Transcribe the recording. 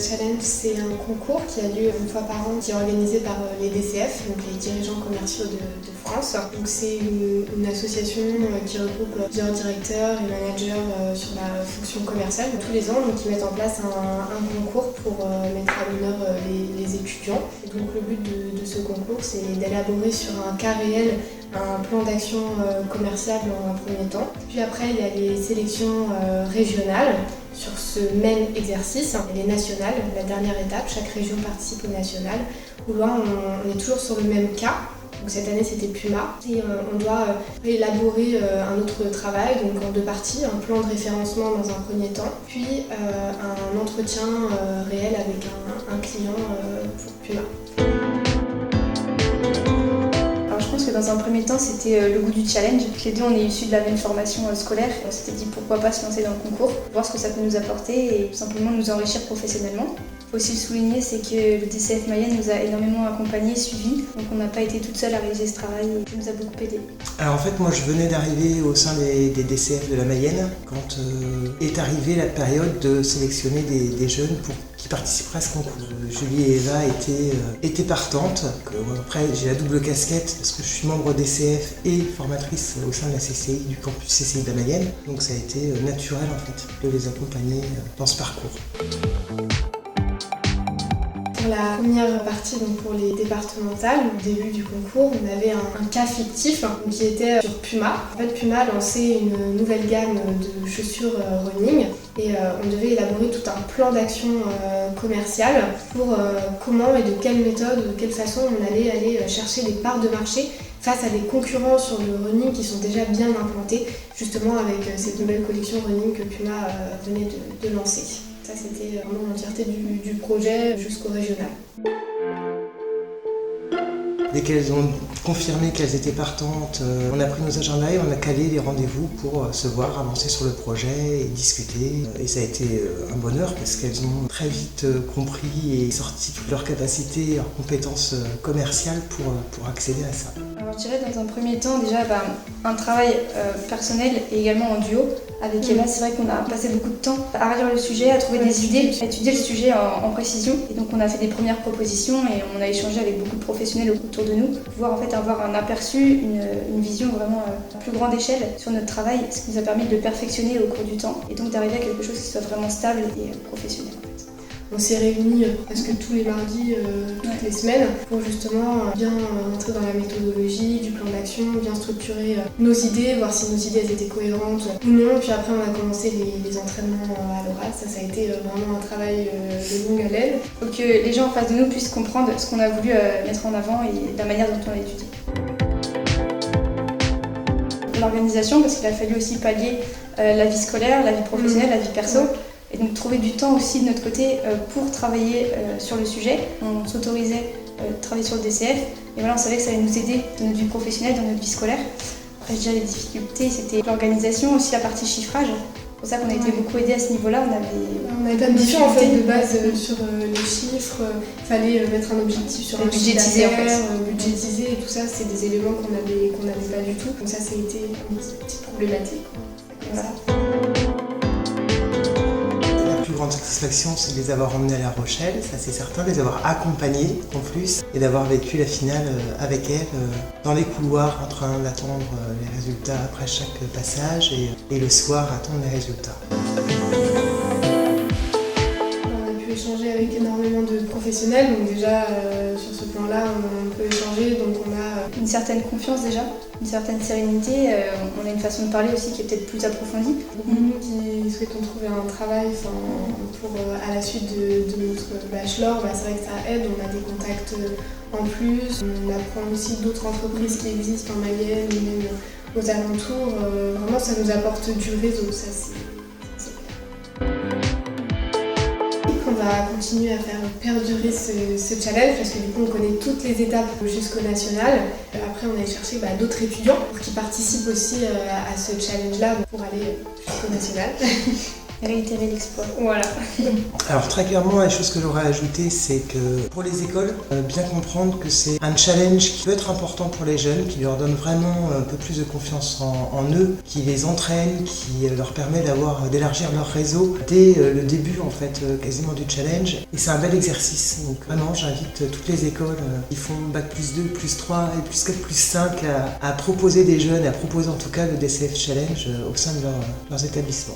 Challenge, c'est un concours qui a lieu une fois par an, qui est organisé par les DCF, donc les dirigeants commerciaux de France. Donc c'est une association qui regroupe plusieurs directeurs et managers sur la fonction commerciale tous les ans, donc ils mettent en place un concours pour mettre à l'honneur les étudiants. Et donc le but de ce concours, c'est d'élaborer sur un cas réel un plan d'action commercial dans un premier temps. Puis après, il y a les sélections régionales sur ce même exercice, et les nationales, la dernière étape. Chaque région participe au national, où là on est toujours sur le même cas. Donc cette année c'était Puma et on doit élaborer un autre travail, donc en deux parties, un plan de référencement dans un premier temps, puis un entretien réel avec un client pour Puma. Je pense que dans un premier temps, c'était le goût du challenge. Les deux, on est issus de la même formation scolaire. On s'était dit pourquoi pas se lancer dans le concours, voir ce que ça peut nous apporter et tout simplement nous enrichir professionnellement. Il faut aussi le souligner, c'est que le DCF Mayenne nous a énormément accompagnés, suivis. Donc on n'a pas été toute seule à réaliser ce travail et ça nous a beaucoup aidé. Alors en fait, moi je venais d'arriver au sein des DCF de la Mayenne quand est arrivée la période de sélectionner des jeunes qui participeraient à ce concours. Julie et Eva étaient partantes. Après, j'ai la double casquette parce que je suis membre DCF et formatrice au sein de la CCI, du campus CCI de la Mayenne. Donc ça a été naturel en fait de les accompagner dans ce parcours. Pour la première partie, donc pour les départementales, au début du concours, on avait un cas fictif qui était sur Puma. En fait, Puma a lancé une nouvelle gamme de chaussures running et on devait élaborer tout un plan d'action commercial pour comment et de quelle méthode, de quelle façon on allait aller chercher des parts de marché face à des concurrents sur le running qui sont déjà bien implantés, justement avec cette nouvelle collection running que Puma venait de lancer. Ça, c'était vraiment l'entièreté du projet jusqu'au régional. Dès qu'elles ont confirmé qu'elles étaient partantes, on a pris nos agendas et on a calé les rendez-vous pour se voir, avancer sur le projet et discuter. Et ça a été un bonheur parce qu'elles ont très vite compris et sorti toutes leurs capacités, leurs compétences commerciales pour accéder à ça. Alors, je dirais dans un premier temps déjà un travail personnel et également en duo. Avec Eva, c'est vrai qu'on a passé beaucoup de temps à relire le sujet, à trouver des idées, à étudier le sujet en précision. Et donc on a fait des premières propositions et on a échangé avec beaucoup de professionnels autour de nous pour pouvoir en fait avoir un aperçu, une vision vraiment à plus grande échelle sur notre travail, ce qui nous a permis de le perfectionner au cours du temps et donc d'arriver à quelque chose qui soit vraiment stable et professionnel. On s'est réunis presque tous les mardis, toutes les semaines, pour justement bien rentrer dans la méthodologie du plan d'action, bien structurer nos idées, voir si nos idées elles étaient cohérentes ou non. Puis après, on a commencé les entraînements à l'oral. Ça a été vraiment un travail de longue haleine. Il faut que les gens en face de nous puissent comprendre ce qu'on a voulu mettre en avant et la manière dont on l'a étudié. L'organisation, parce qu'il a fallu aussi pallier la vie scolaire, la vie professionnelle, la vie perso. Et donc trouver du temps aussi de notre côté pour travailler sur le sujet. On s'autorisait de travailler sur le DCF. Et voilà, on savait que ça allait nous aider dans notre vie professionnelle, dans notre vie scolaire. Après, je dirais les difficultés, c'était l'organisation, aussi la partie chiffrage. C'est pour ça qu'on a été beaucoup aidés à ce niveau-là. On avait pas de mission en fait de base sur les chiffres. Il fallait mettre un objectif sur un budgétiser en fait. Budgétiser et tout ça, c'est des éléments qu'on n'avait pas du tout. Donc ça, a été une petite problématique. Voilà. La plus grande satisfaction, c'est de les avoir emmenés à La Rochelle, ça c'est certain, de les avoir accompagnés en plus et d'avoir vécu la finale avec elles dans les couloirs en train d'attendre les résultats après chaque passage et le soir attendre les résultats. On a pu échanger avec énormément de professionnels, donc déjà sur ce plan-là on peut échanger, donc on a une certaine confiance déjà, une certaine sérénité, on a une façon de parler aussi qui est peut-être plus approfondie. Beaucoup de nous qui souhaitons trouver un travail pour, à la suite de notre bachelor, c'est vrai que ça aide, on a des contacts en plus, on apprend aussi d'autres entreprises qui existent en Mayenne ou même aux alentours, vraiment ça nous apporte du réseau, ça c'est clair. On va continuer à faire perdurer ce challenge parce que du coup on connaît toutes les étapes jusqu'au national. Après on a cherché d'autres étudiants qui participent aussi à ce challenge-là pour aller jusqu'au national. réitérer l'exploit. Voilà. Alors très clairement, la chose que j'aurais ajoutée, c'est que pour les écoles, bien comprendre que c'est un challenge qui peut être important pour les jeunes, qui leur donne vraiment un peu plus de confiance en eux, qui les entraîne, qui leur permet d'élargir leur réseau dès le début en fait quasiment du challenge. Et c'est un bel exercice. Donc vraiment, j'invite toutes les écoles qui font Bac plus 2, plus 3 et plus 4, plus 5 à proposer des jeunes, à proposer en tout cas le DCF Challenge au sein de leurs établissements.